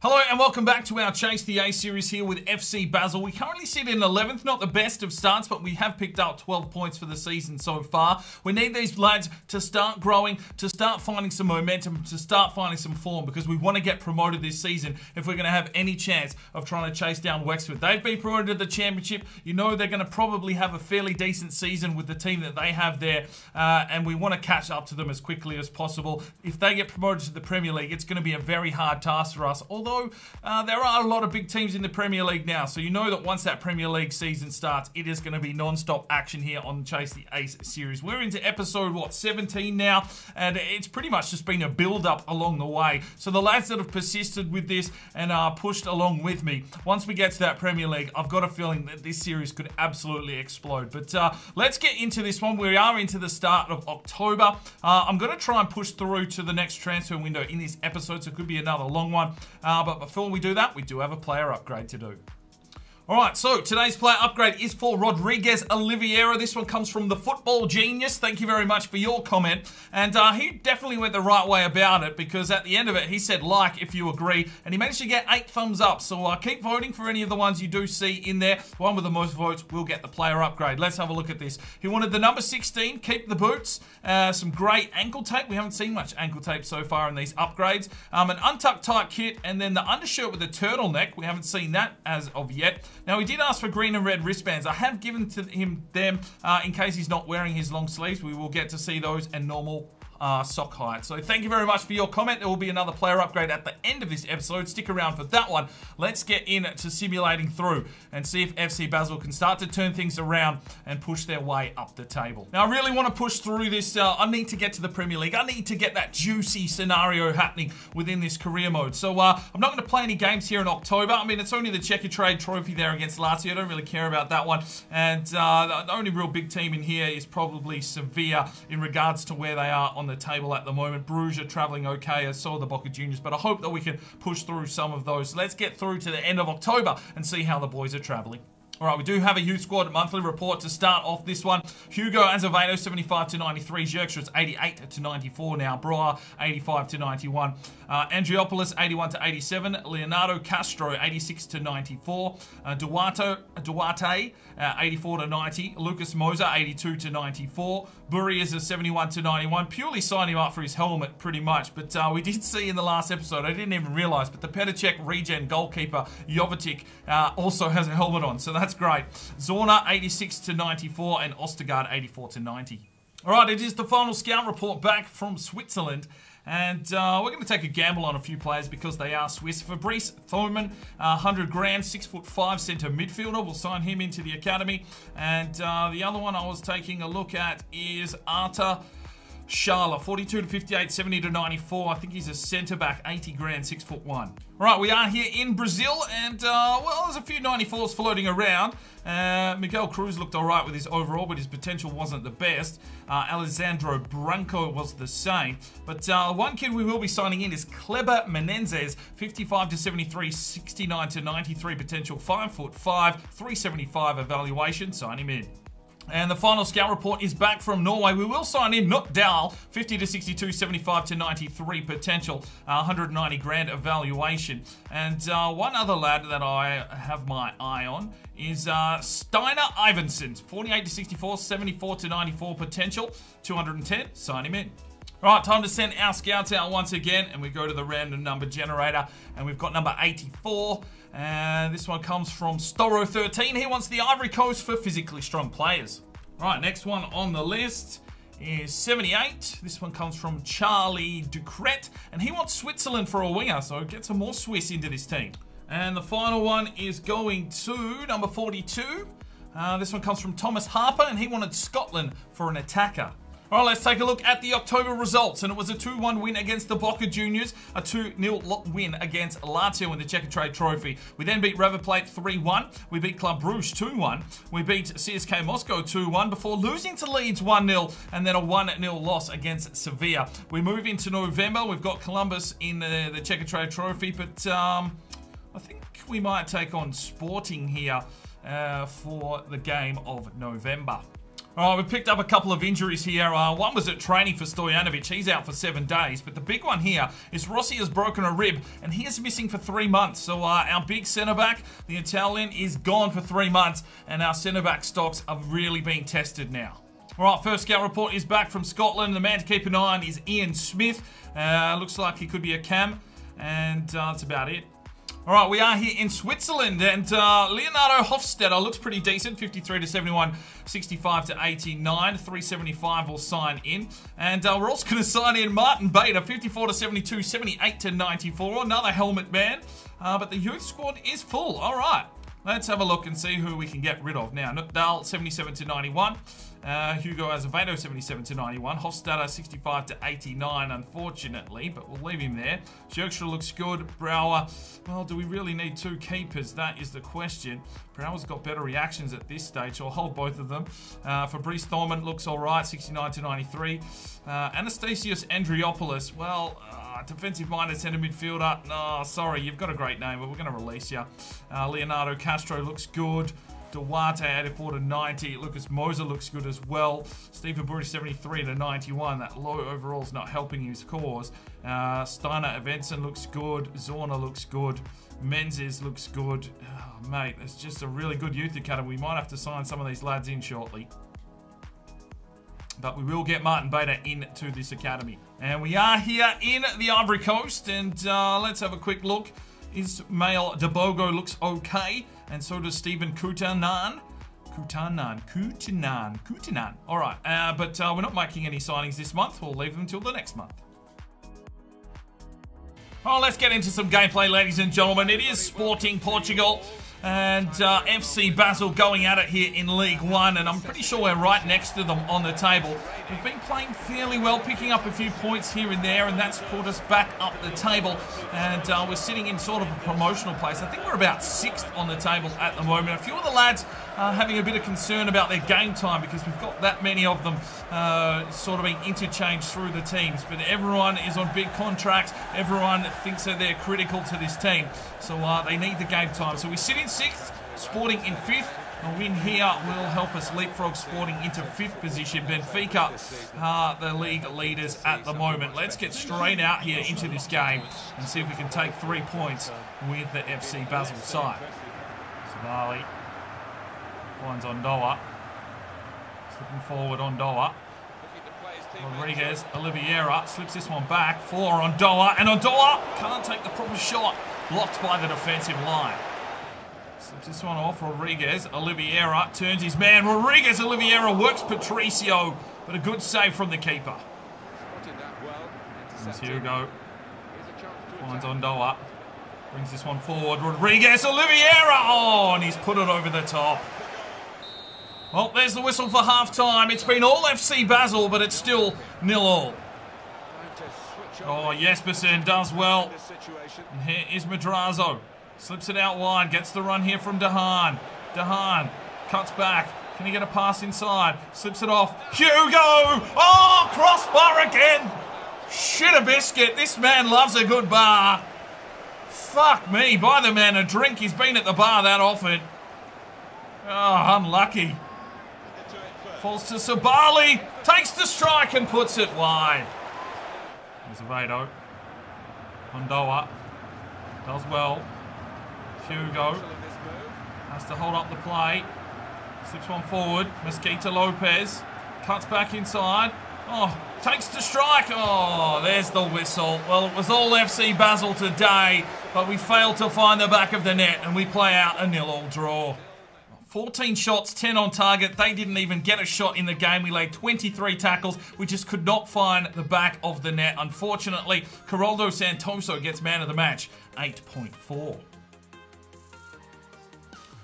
Hello and welcome back to our Chase the A series here with FC Basel. We currently sit in 11th, not the best of starts, but we have picked up 12 points for the season so far. We need these lads to start growing, to start finding some momentum, to start finding some form, because we want to get promoted this season if we're going to have any chance of trying to chase down Wexford. They've been promoted to the championship. You know they're going to probably have a fairly decent season with the team that they have there, and we want to catch up to them as quickly as possible. If they get promoted to the Premier League, it's going to be a very hard task for us, although there are a lot of big teams in the Premier League now, so you know that once that Premier League season starts, it is going to be non-stop action here on Chase the Ace series. We're into episode, 17 now, and it's pretty much just been a build-up along the way. So the lads that have persisted with this and are pushed along with me, once we get to that Premier League, I've got a feeling that this series could absolutely explode. But let's get into this one. We are into the start of October. I'm going to try and push through to the next transfer window in this episode, so it could be another long one. But before we do that, we do have a player upgrade to do. Alright, so today's player upgrade is for Rodriguez Oliveira. This one comes from the Football Genius. Thank you very much for your comment. And he definitely went the right way about it, because at the end of it, he said like if you agree, and he managed to get 8 thumbs up. So keep voting for any of the ones you do see in there. The one with the most votes will get the player upgrade. Let's have a look at this. He wanted the number 16, keep the boots, some great ankle tape. We haven't seen much ankle tape so far in these upgrades. An untucked tight kit, and then the undershirt with a turtleneck. We haven't seen that as of yet. Now, he did ask for green and red wristbands. I have given to him them in case he's not wearing his long sleeves. We will get to see those, and normal sock height. So thank you very much for your comment. There will be another player upgrade at the end of this episode. Stick around for that one. Let's get into simulating through and see if FC Basel can start to turn things around and push their way up the table. Now, I really want to push through this. I need to get to the Premier League. I need to get that juicy scenario happening within this career mode. So I'm not going to play any games here in October. I mean, it's only the Checker Trade Trophy there against Lazio. I don't really care about that one. And the only real big team in here is probably Sevilla in regards to where they are on the table at the moment. Bruges are traveling okay, as so are the Boca Juniors, but I hope that we can push through some of those. So let's get through to the end of October and see how the boys are traveling. All right, we do have a youth squad monthly report to start off this one. Hugo Azevedo, 75 to 93. Xerxes, 88 to 94 now. Broa, 85 to 91. Andriopoulos, 81 to 87. Leonardo Castro, 86 to 94. Duarte, 84 to 90. Lucas Moser, 82 to 94. Burri is a 71 to 91. Purely signed him up for his helmet, pretty much. But we did see in the last episode, I didn't even realize, but the Petacek regen goalkeeper, Jovetic, also has a helmet on. So that's great. Zorna, 86 to 94, and Ostergaard, 84 to 90. All right, it is the final scout report back from Switzerland. And we're going to take a gamble on a few players because they are Swiss. Fabrice Thoman, 100 grand, 6'5" centre midfielder. We'll sign him into the academy. And the other one I was taking a look at is Arta Schala, 42 to 58, 70 to 94. I think he's a centre-back, 80 grand, 6'1". Right, we are here in Brazil, and, well, there's a few 94s floating around. Miguel Cruz looked all right with his overall, but his potential wasn't the best. Alessandro Branco was the same. But one kid we will be signing in is Kleber Menendez, 55 to 73, 69 to 93 potential, 5'5", 375 evaluation. Sign him in. And the final scout report is back from Norway. We will sign in Nut Dal, 50 to 62, 75 to 93 potential, 190 grand evaluation. And one other lad that I have my eye on is Steiner Iversen, 48 to 64, 74 to 94 potential, 210. Sign him in. All right, time to send our scouts out once again, and we go to the random number generator, and we've got number 84. And this one comes from Storo13. He wants the Ivory Coast for physically strong players. All right, next one on the list is 78. This one comes from Charlie Ducret, and he wants Switzerland for a winger, so get some more Swiss into this team. And the final one is going to number 42. This one comes from Thomas Harper, and he wanted Scotland for an attacker. All right, let's take a look at the October results. And it was a 2-1 win against the Boca Juniors, a 2-0 win against Lazio in the Checker Trade Trophy. We then beat River Plate 3-1. We beat Club Bruges 2-1. We beat CSK Moscow 2-1 before losing to Leeds 1-0 and then a 1-0 loss against Sevilla. We move into November. We've got Columbus in the Checker Trade Trophy, but I think we might take on Sporting here for the game of November. All right, we've picked up a couple of injuries here. One was at training for Stojanovic. He's out for 7 days. But the big one here is Rossi has broken a rib, and he is missing for 3 months. So our big centre-back, the Italian, is gone for 3 months, and our centre-back stocks are really being tested now. All right, first scout report is back from Scotland. The man to keep an eye on is Ian Smith. Looks like he could be a cam, and that's about it. All right, we are here in Switzerland, and Leonardo Hofstetter looks pretty decent. 53 to 71, 65 to 89, 375 will sign in. And we're also going to sign in Martin Bader, 54 to 72, 78 to 94. Another helmet man, but the youth squad is full. All right, let's have a look and see who we can get rid of. Now, Nutdal, 77 to 91. Hugo Azevedo, 77 to 91. Hofstadter, 65 to 89, unfortunately, but we'll leave him there. Jerkstra looks good. Brouwer, well, do we really need 2 keepers? That is the question. Brouwer's got better reactions at this stage, so I'll hold both of them. Fabrice Thorman looks all right, 69 to 93. Anastasios Andriopoulos, well, defensive-minded centre midfielder. No, sorry, you've got a great name, but we're going to release you. Leonardo Castro looks good. Duarte, 84 to 90. Lucas Moser looks good as well. Stephen Burry, 73 to 91. That low overall is not helping his cause. Steiner Evenson looks good. Zorna looks good. Menzies looks good. Oh, mate, it's just a really good youth academy. We might have to sign some of these lads in shortly. But we will get Martin Bader into this academy. And we are here in the Ivory Coast. And let's have a quick look. Ismail Debogo looks okay. And so does Stephen Kutanan. Kutanan. All right, but we're not making any signings this month. We'll leave them until the next month. Oh, let's get into some gameplay, ladies and gentlemen. It is Sporting Portugal and FC Basel going at it here in League One, and I'm pretty sure we're right next to them on the table. We've been playing fairly well, picking up a few points here and there, and that's put us back up the table, and we're sitting in sort of a promotional place. I think we're about 6th on the table at the moment. A few of the lads are having a bit of concern about their game time because we've got that many of them sort of being interchanged through the teams, but everyone is on big contracts. Everyone thinks that they're critical to this team, so they need the game time. So we sit in 6th, Sporting in 5th. A win here will help us leapfrog Sporting into 5th position. Benfica are the league leaders at the moment. Let's get straight out here into this game and see if we can take 3 points with the FC Basel side. Savali finds Ondoa. Slipping forward Ondoa. Rodriguez, Oliveira slips this one back for Ondoa, and Ondoa can't take the proper shot. Blocked by the defensive line. Slips this one off. Rodriguez, Oliveira turns his man. Rodriguez, Oliveira works Patricio, but a good save from the keeper. Here's Hugo. Finds Ondoa. Brings this one forward. Rodriguez, Oliveira. Oh, and he's put it over the top. Well, there's the whistle for half-time. It's been all FC Basel, but it's still 0-0. Oh, Jespersen does well. And here is Madrazo. Slips it out wide. Gets the run here from Dehaan. Dehaan cuts back. Can he get a pass inside? Slips it off. Hugo! Oh, crossbar again! Shit a biscuit. This man loves a good bar. Fuck me. Buy the man a drink. He's been at the bar that often. Oh, unlucky. Falls to Sabali. Takes the strike and puts it wide. Azevedo. Ondoa. Does well. Hugo. Has to hold up the play. Slips one forward. Mesquita Lopez. Cuts back inside. Oh, takes the strike. Oh, there's the whistle. Well, it was all FC Basel today, but we failed to find the back of the net, and we play out a 0-0 draw. 14 shots, 10 on target. They didn't even get a shot in the game. We laid 23 tackles. We just could not find the back of the net. Unfortunately, Caroldo Santoso gets man of the match, 8.4.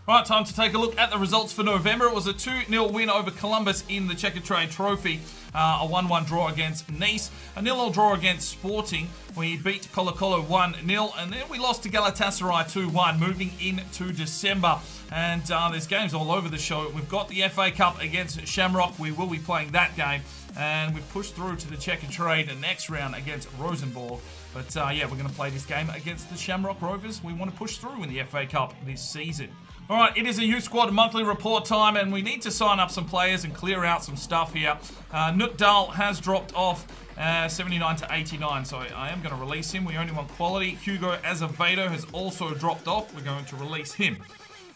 Right, time to take a look at the results for November. It was a 2-0 win over Columbus in the Checkatrade Trophy. A 1-1 draw against Nice. A 0-0 draw against Sporting. We beat Colo Colo 1-0. And then we lost to Galatasaray 2-1, moving into December. And there's games all over the show. We've got the FA Cup against Shamrock. We will be playing that game. And we've pushed through to the Checkatrade next round against Rosenborg. But yeah, we're going to play this game against the Shamrock Rovers. We want to push through in the FA Cup this season. All right, it is a youth squad monthly report time, and we need to sign up some players and clear out some stuff here. Nutdal has dropped off 79 to 89, so I am going to release him. We only want quality. Hugo Azevedo has also dropped off. We're going to release him.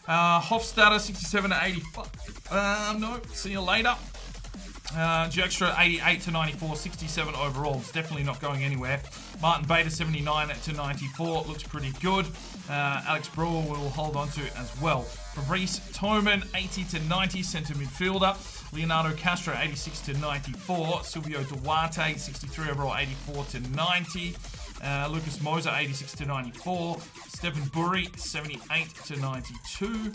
Hofstadter 67 to 85. No, see you later. Jerkstra 88 to 94, 67 overall. It's definitely not going anywhere. Martin Bader 79 to 94. Looks pretty good. Alex Brewer will hold on to it as well. Fabrice Toman 80 to 90, centre midfielder. Leonardo Castro 86 to 94. Silvio Duarte 63 overall, 84 to 90. Lucas Moser 86 to 94. Stephen Burry 78 to 92.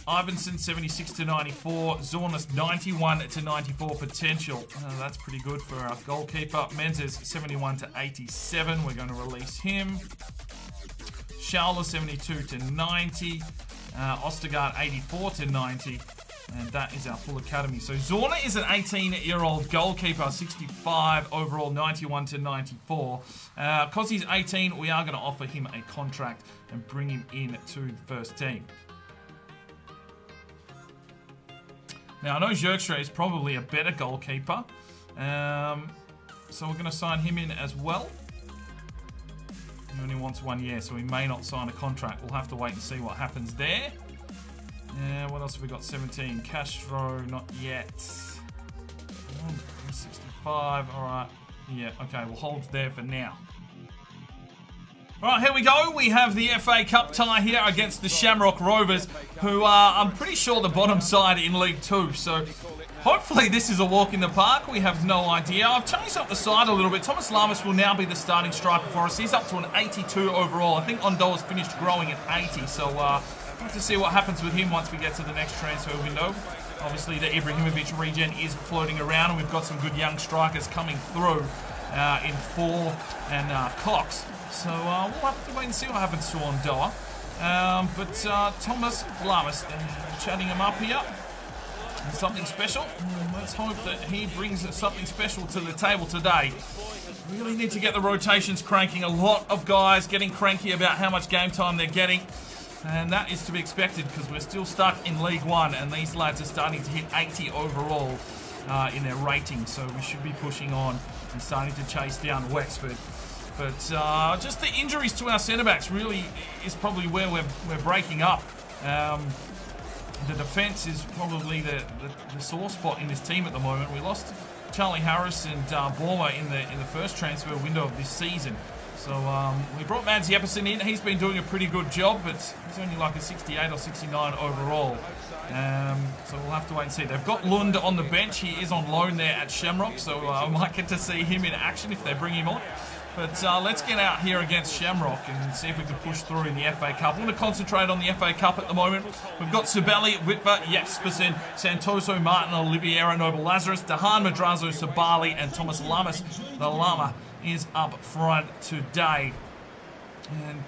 Ivanson 76 to 94. Zornis 91 to 94 potential. That's pretty good for our goalkeeper. Menzies 71 to 87. We're going to release him. Schauler 72 to 90. Ostergaard 84 to 90. And that is our full academy. So Zorna is an 18-year-old goalkeeper, 65 overall, 91 to 94. Because he's 18, we are going to offer him a contract and bring him in to the first team. Now, I know Jerkstra is probably a better goalkeeper. So we're going to sign him in as well. He only wants 1 year, so he may not sign a contract. We'll have to wait and see what happens there. What else have we got? 17. Castro, not yet. 65. All right. Yeah, okay. We'll hold there for now. All right, here we go. We have the FA Cup tie here against the Shamrock Rovers, who are, I'm pretty sure, the bottom side in League 2. So hopefully this is a walk in the park. We have no idea. I've changed up the side a little bit. Thomas Lamas will now be the starting striker for us. He's up to an 82 overall. I think Ondoa's finished growing at 80. So we'll have to see what happens with him once we get to the next transfer window. Obviously, the Ibrahimovic regen is floating around, and we've got some good young strikers coming through in Fall and Cox. So we'll have to wait and see what happens to Ondoa. But Thomas Lamas, chatting him up here. And something special. Let's hope that he brings something special to the table today. Really need to get the rotations cranking. A lot of guys getting cranky about how much game time they're getting. And that is to be expected because we're still stuck in League 1 and these lads are starting to hit 80 overall in their rating. So we should be pushing on and starting to chase down Wexford. But just the injuries to our centre-backs really is probably where we're breaking up. The defence is probably the sore spot in this team at the moment. We lost Charlie Harris and Borma in the first transfer window of this season. So we brought Mads Jeppesen in. He's been doing a pretty good job, but he's only like a 68 or 69 overall. So we'll have to wait and see. They've got Lund on the bench. He is on loan there at Shamrock, so I might get to see him in action if they bring him on. But let's get out here against Shamrock and see if we can push through in the FA Cup. I want to concentrate on the FA Cup at the moment. We've got Sibeli, Witwer, Jespersen, Santoso, Martin, Oliveira, Noble Lazarus, Dahan, Madrazo, Sabali, and Thomas Lamas. The Lama is up front today. And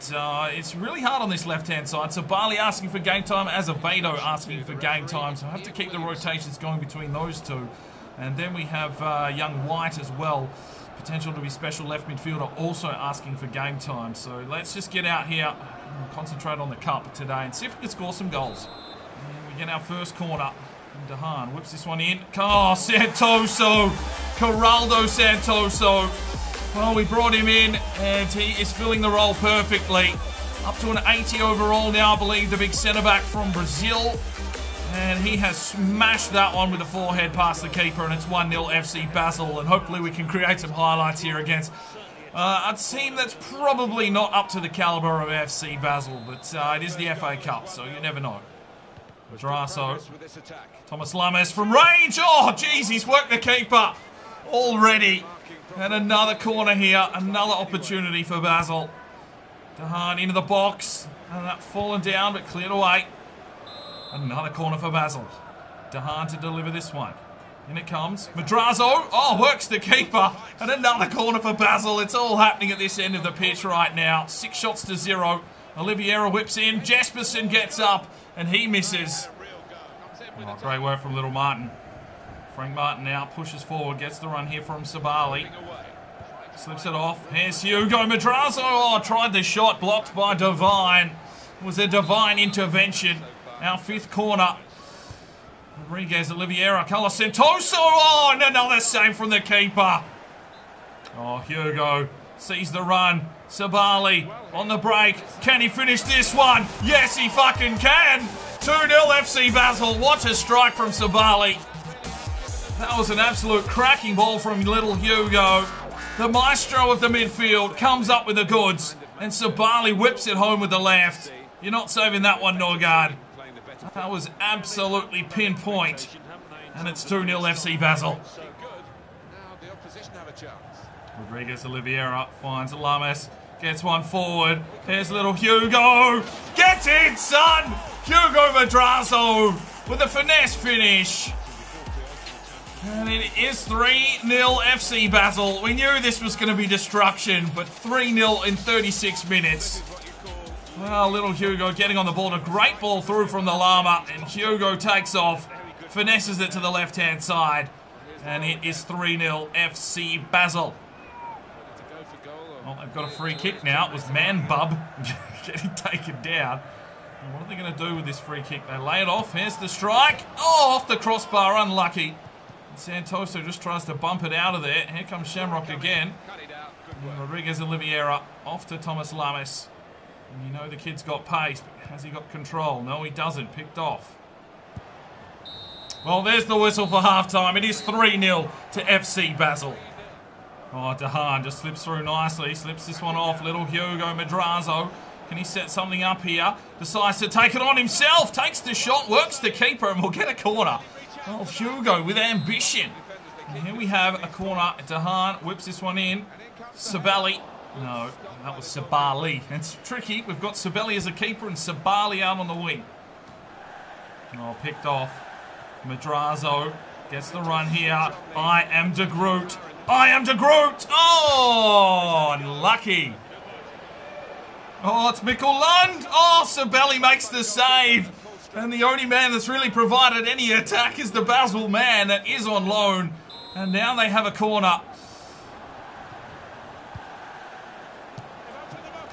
it's really hard on this left-hand side. Sabali asking for game time, Azevedo asking for game time. So I have to keep the rotations going between those two. And then we have young White as well. Potential to be special left midfielder, also asking for game time. So let's just get out here and concentrate on the cup today and see if we can score some goals. And we get our first corner. And Dahan whips this one in. Oh, Santoso! Geraldo Santoso! Well, we brought him in and he is filling the role perfectly. Up to an 80 overall now, I believe, the big centre-back from Brazil. And he has smashed that one with a forehead past the keeper, and it's 1-0 FC Basel. And hopefully we can create some highlights here against a team that's probably not up to the calibre of FC Basel, but it is the FA Cup, so you never know. Madraso, Thomas Lamas from range. Oh, jeez, he's worked the keeper already. And another corner here, another opportunity for Basel. Dahan into the box, and that fallen down, but cleared away. Another corner for Basel. Dahan to deliver this one. In it comes. Madrazo. Oh, works the keeper. And another corner for Basel. It's all happening at this end of the pitch right now. 6 shots to 0. Oliveira whips in. Jespersen gets up. And he misses. Oh, great work from little Martin. Frank Martin now pushes forward. Gets the run here from Sabali. Slips it off. Here's Hugo Madrazo. Oh, tried the shot. Blocked by Divine. It was a Divine intervention. Our fifth corner. Rodriguez, Oliveira, Carlos Santoso. Oh, and another save from the keeper. Oh, Hugo sees the run. Sabali on the break. Can he finish this one? Yes, he fucking can. 2-0 FC Basel. What a strike from Sabali. That was an absolute cracking ball from little Hugo. The maestro of the midfield comes up with the goods. And Sabali whips it home with the left. You're not saving that one, Norgard. That was absolutely pinpoint. And it's 2-0 FC Basel. Rodriguez Oliveira finds Lamas. Gets one forward. Here's little Hugo. Get in, son! Hugo Madrazo with a finesse finish. And it is 3-0 FC Basel. We knew this was going to be destruction, but 3-0 in 36 minutes. Well, little Hugo getting on the ball. A great ball through from the Llama, and Hugo takes off, finesses it to the left-hand side, and it is 3-0 FC Basel. Well, they've got a free kick now. It was Man Bub getting taken down. And what are they going to do with this free kick? They lay it off. Here's the strike. Oh, off the crossbar. Unlucky. Santoso just tries to bump it out of there. Here comes Shamrock again. And Rodriguez Oliveira off to Thomas Lamas. And you know the kid's got pace, but has he got control? No, he doesn't. Picked off. Well, there's the whistle for halftime. It is 3-0 to FC Basel. Oh, Dahan just slips through nicely. Slips this one off. Little Hugo Madrazo. Can he set something up here? Decides to take it on himself. Takes the shot. Works the keeper and will get a corner. Oh, Hugo with ambition. And here we have a corner. Dahan whips this one in. Sabali. No, that was Sabali. It's tricky. We've got Sabali as a keeper and Sabali out on the wing. Oh, picked off. Madrazo gets the run here. I am De Groot. I am De Groot. Oh, unlucky. Oh, it's Mikkel Lund. Oh, Sabali makes the save. And the only man that's really provided any attack is the Basel man that is on loan. And now they have a corner.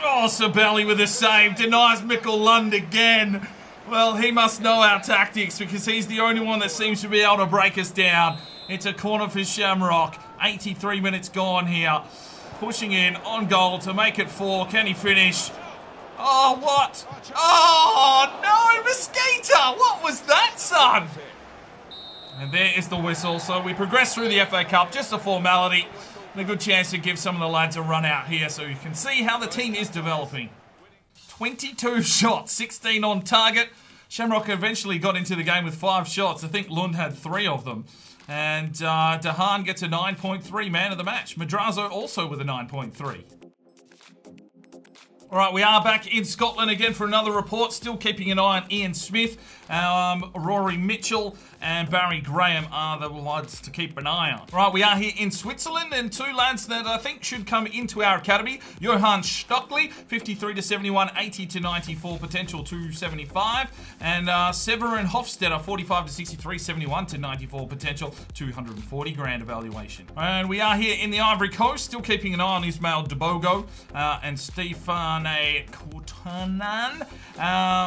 Oh, Sabali with a save. Denies Mikkel Lund again. Well, he must know our tactics because he's the only one that seems to be able to break us down. It's a corner for Shamrock. 83 minutes gone here. Pushing in on goal to make it 4. Can he finish? Oh, what? Oh, no, Mosquito. What was that, son? And there is the whistle. So we progress through the FA Cup. Just a formality. And a good chance to give some of the lads a run out here so you can see how the team is developing. 22 shots, 16 on target. Shamrock eventually got into the game with 5 shots. I think Lund had 3 of them. And Dahan gets a 9.3 man of the match. Madrazo also with a 9.3. All right, we are back in Scotland again for another report. Still keeping an eye on Ian Smith. Rory Mitchell and Barry Graham are the lads to keep an eye on. All right, we are here in Switzerland and 2 lads that I think should come into our academy. Johann Stockley, 53 to 71, 80 to 94, potential 275. And Severin Hofstetter, 45 to 63, 71 to 94, potential 240 grand evaluation. And we are here in the Ivory Coast, still keeping an eye on Ismail Debogo and Stefane Courtanan.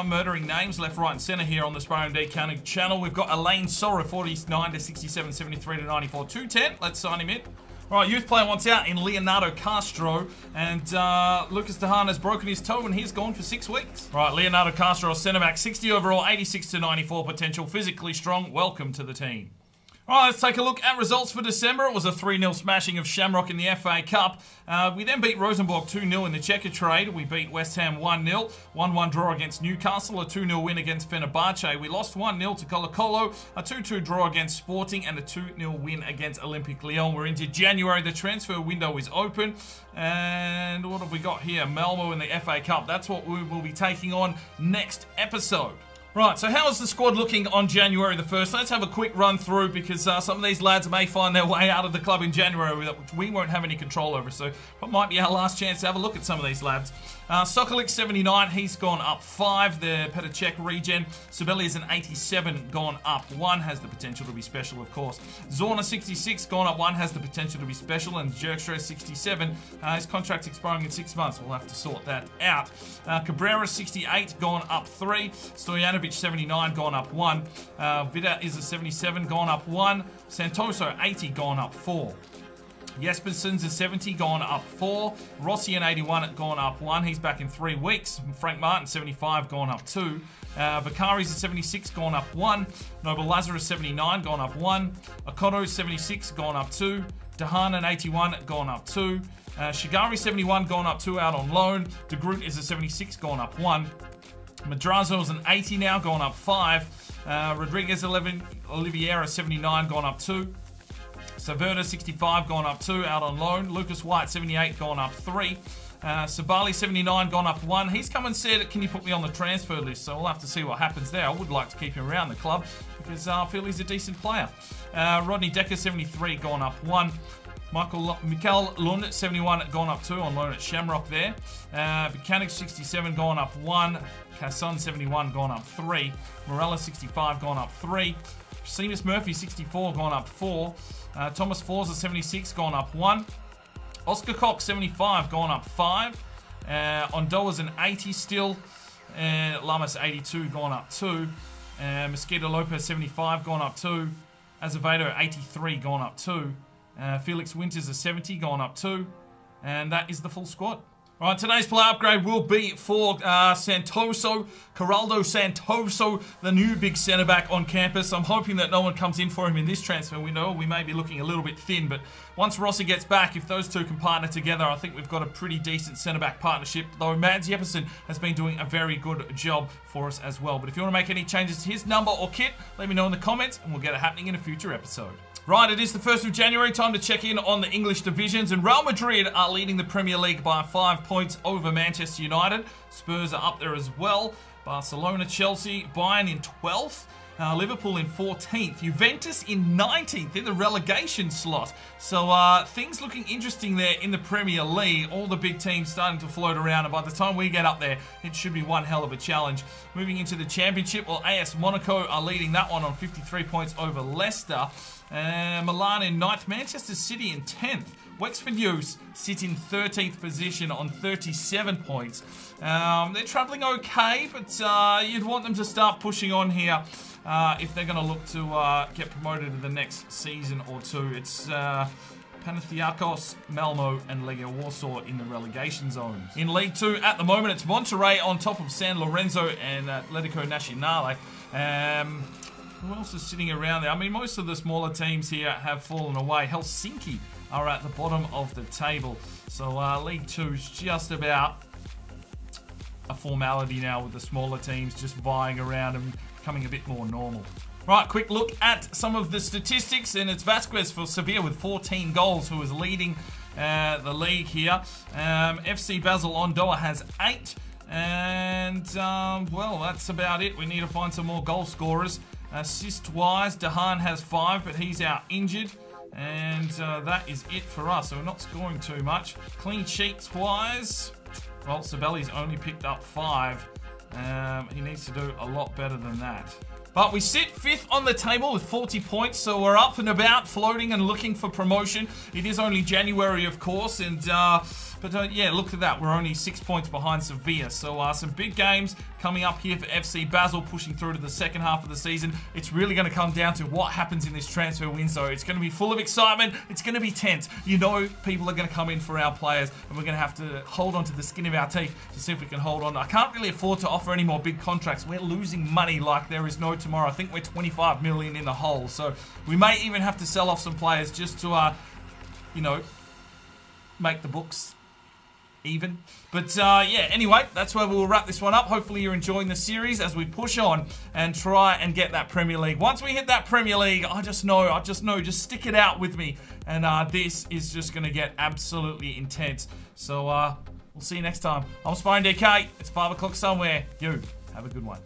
Murdering names left, right, and centre here on the SparringDK channel. We've got Elaine Sora, 49 to 67, 73 to 94, 210. Let's sign him in. All right, youth player wants out in Leonardo Castro, and Lucas Dahan has broken his toe and he's gone for 6 weeks. All right, Leonardo Castro, centre back, 60 overall, 86 to 94 potential, physically strong. Welcome to the team. All right, let's take a look at results for December. It was a 3-0 smashing of Shamrock in the FA Cup. We then beat Rosenborg 2-0 in the Checkatrade. We beat West Ham 1-0. 1-1 draw against Newcastle. A 2-0 win against Fenerbahce. We lost 1-0 to Colo-Colo. A 2-2 draw against Sporting. And a 2-0 win against Olympique Lyon. We're into January. The transfer window is open. And what have we got here? Malmo in the FA Cup. That's what we will be taking on next episode. Right, so how is the squad looking on January the 1st? Let's have a quick run through because some of these lads may find their way out of the club in January, which we won't have any control over. So it might be our last chance to have a look at some of these lads. Sokolik 79, he's gone up 5. The Petacek regen. Sibeli is an 87, gone up 1. Has the potential to be special, of course. Zorna 66, gone up 1. Has the potential to be special. And Jerkstra 67, his contract's expiring in 6 months. We'll have to sort that out. Cabrera 68, gone up 3. Stojanovic 79, gone up 1. Vida is a 77, gone up 1. Santoso 80, gone up 4. Jespersen's a 70, gone up 4. Rossi an 81, gone up 1. He's back in 3 weeks. Frank Martin 75, gone up 2. Vicari's a 76, gone up 1. Noble Lazarus 79, gone up 1. Akoto 76, gone up 2. Dahan an 81, gone up 2. Shigari 71, gone up 2 out on loan. De Groot is a 76, gone up 1. Madrazo is an 80 now, gone up 5. Rodriguez 11, Oliveira 79, gone up 2. Saverda 65, gone up 2 out on loan. Lucas White 78, gone up 3. Sabali 79, gone up 1. He's come and said, can you put me on the transfer list? So we'll have to see what happens there. I would like to keep him around the club because I feel he's a decent player. Rodney Decker 73, gone up 1. Mikael Lund 71, gone up 2 on loan at Shamrock there. Mechanic 67, gone up 1. Casson 71, gone up 3. Morella 65, gone up 3. Seamus Murphy 64, gone up 4. Thomas Forza 76, gone up 1. Oscar Cox 75, gone up 5. Ondoa's an 80 still. Lamas 82, gone up 2. Mosquito Lopez 75, gone up 2. Azevedo 83, gone up 2. Felix Winters a 70, gone up 2. And that is the full squad. All right, today's player upgrade will be for Santoso, Geraldo Santoso, the new big centre-back on campus. I'm hoping that no one comes in for him in this transfer window. We may be looking a little bit thin, but once Rossi gets back, if those two can partner together, I think we've got a pretty decent centre-back partnership, though Mads Jeppesen has been doing a very good job for us as well. But if you want to make any changes to his number or kit, let me know in the comments, and we'll get it happening in a future episode. Right, it is the 1st of January, time to check in on the English divisions, and Real Madrid are leading the Premier League by 5 points over Manchester United. Spurs are up there as well. Barcelona, Chelsea, Bayern in 12th. Liverpool in 14th. Juventus in 19th in the relegation slot. So things looking interesting there in the Premier League. All the big teams starting to float around, and by the time we get up there, it should be one hell of a challenge. Moving into the Championship, well, AS Monaco are leading that one on 53 points over Leicester. Milan in 9th, Manchester City in 10th. Wexford Youths sit in 13th position on 37 points. They're travelling okay, but you'd want them to start pushing on here if they're going to look to get promoted to the next season or two. It's Panathinaikos, Malmo and Legia Warsaw in the relegation zones. In League 2 at the moment, it's Monterrey on top of San Lorenzo and Atletico Nacional. Who else is sitting around there? I mean, most of the smaller teams here have fallen away. Helsinki are at the bottom of the table. So League 2 is just about a formality now with the smaller teams just vying around and becoming a bit more normal. Right, quick look at some of the statistics, and it's Vasquez for Sevilla with 14 goals who is leading the league here. FC Basel Ondoa has 8. And, well, that's about it. We need to find some more goal scorers. Assist-wise, Dahan has 5, but he's out injured. And that is it for us, so we're not scoring too much. Clean sheets-wise, well, Sabelli's only picked up 5. He needs to do a lot better than that. But we sit 5th on the table with 40 points, so we're up and about, floating and looking for promotion. It is only January, of course, and yeah, look at that. We're only 6 points behind Sevilla. So some big games coming up here for FC Basel, pushing through to the second half of the season. It's really going to come down to what happens in this transfer window. It's going to be full of excitement. It's going to be tense. You know, people are going to come in for our players, and we're going to have to hold on to the skin of our teeth to see if we can hold on. I can't really afford to offer any more big contracts. We're losing money like there is no tomorrow. I think we're 25 million in the hole. So we may even have to sell off some players just to, you know, make the books even. But yeah, anyway, that's where we'll wrap this one up. Hopefully you're enjoying the series as we push on and try and get that Premier League. Once we hit that Premier League, I just know, just stick it out with me. And this is just going to get absolutely intense. So we'll see you next time. I'm SparringDK. It's 5 o'clock somewhere. You have a good one.